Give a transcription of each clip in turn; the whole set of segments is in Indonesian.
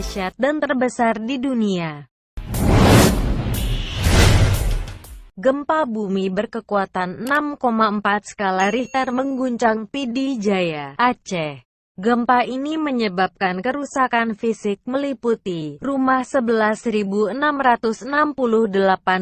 terdahsyat dan terbesar di dunia. Gempa bumi berkekuatan 6,4 skala Richter mengguncang Pidi Jaya, Aceh. Gempa ini menyebabkan kerusakan fisik meliputi rumah 11.668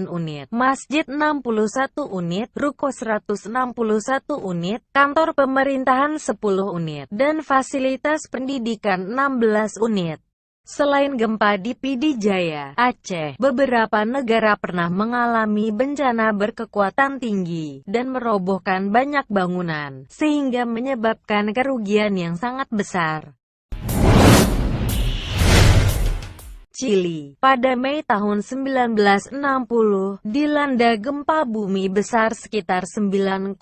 unit, masjid 61 unit, ruko 161 unit, kantor pemerintahan 10 unit, dan fasilitas pendidikan 16 unit. Selain gempa di Pidi Jaya, Aceh, beberapa negara pernah mengalami bencana berkekuatan tinggi dan merobohkan banyak bangunan, sehingga menyebabkan kerugian yang sangat besar. Chili, pada Mei tahun 1960, dilanda gempa bumi besar sekitar 9,5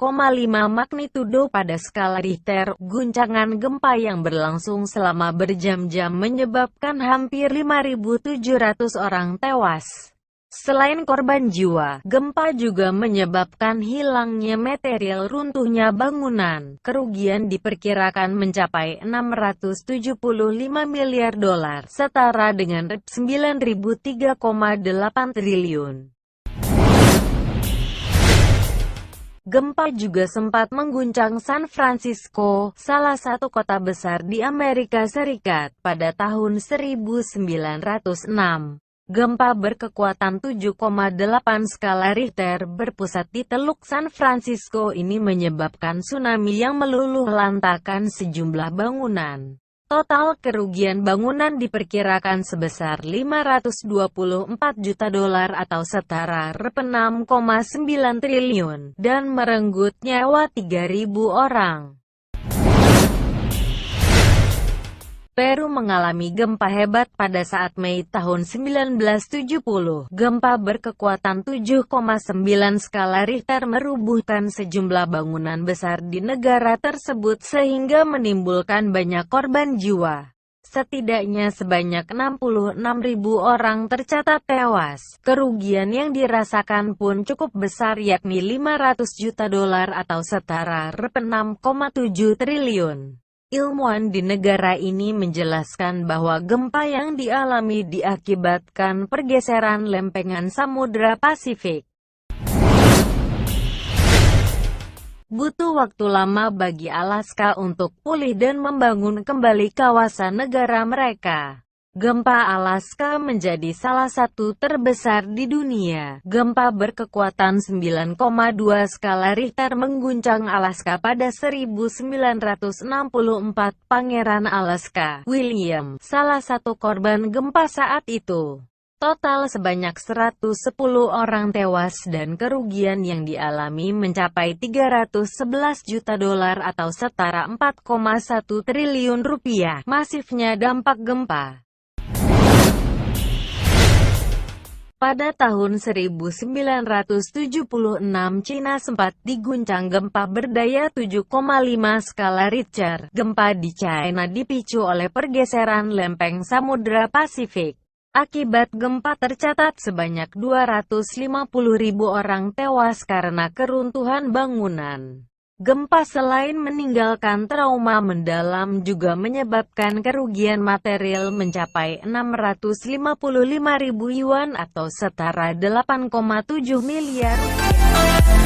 magnitudo pada skala Richter. Guncangan gempa yang berlangsung selama berjam-jam menyebabkan hampir 5.700 orang tewas. Selain korban jiwa, gempa juga menyebabkan hilangnya material runtuhnya bangunan. Kerugian diperkirakan mencapai 675 miliar dolar, setara dengan Rp 9.003,8 triliun. Gempa juga sempat mengguncang San Francisco, salah satu kota besar di Amerika Serikat, pada tahun 1906. Gempa berkekuatan 7,8 skala Richter berpusat di Teluk San Francisco ini menyebabkan tsunami yang meluluh lantakan sejumlah bangunan. Total kerugian bangunan diperkirakan sebesar 524 juta dolar atau setara Rp 6,9 triliun, dan merenggut nyawa 3.000 orang. Peru mengalami gempa hebat pada saat Mei tahun 1970. Gempa berkekuatan 7,9 skala Richter merubuhkan sejumlah bangunan besar di negara tersebut sehingga menimbulkan banyak korban jiwa. Setidaknya sebanyak 66.000 orang tercatat tewas. Kerugian yang dirasakan pun cukup besar, yakni 500 juta dolar atau setara Rp 6,7 triliun. Ilmuwan di negara ini menjelaskan bahwa gempa yang dialami diakibatkan pergeseran lempengan Samudra Pasifik. Butuh waktu lama bagi Alaska untuk pulih dan membangun kembali kawasan negara mereka. Gempa Alaska menjadi salah satu terbesar di dunia. Gempa berkekuatan 9,2 skala Richter mengguncang Alaska pada 1964. Pangeran Alaska, William, salah satu korban gempa saat itu. Total sebanyak 110 orang tewas dan kerugian yang dialami mencapai 311 juta dolar atau setara 4,1 triliun rupiah. Masifnya dampak gempa. Pada tahun 1976, Cina sempat diguncang gempa berdaya 7,5 skala Richter. Gempa di China dipicu oleh pergeseran lempeng Samudra Pasifik. Akibat gempa tercatat sebanyak 250.000 orang tewas karena keruntuhan bangunan. Gempa selain meninggalkan trauma mendalam juga menyebabkan kerugian material mencapai 655.000 yuan atau setara 8,7 miliar rupiah.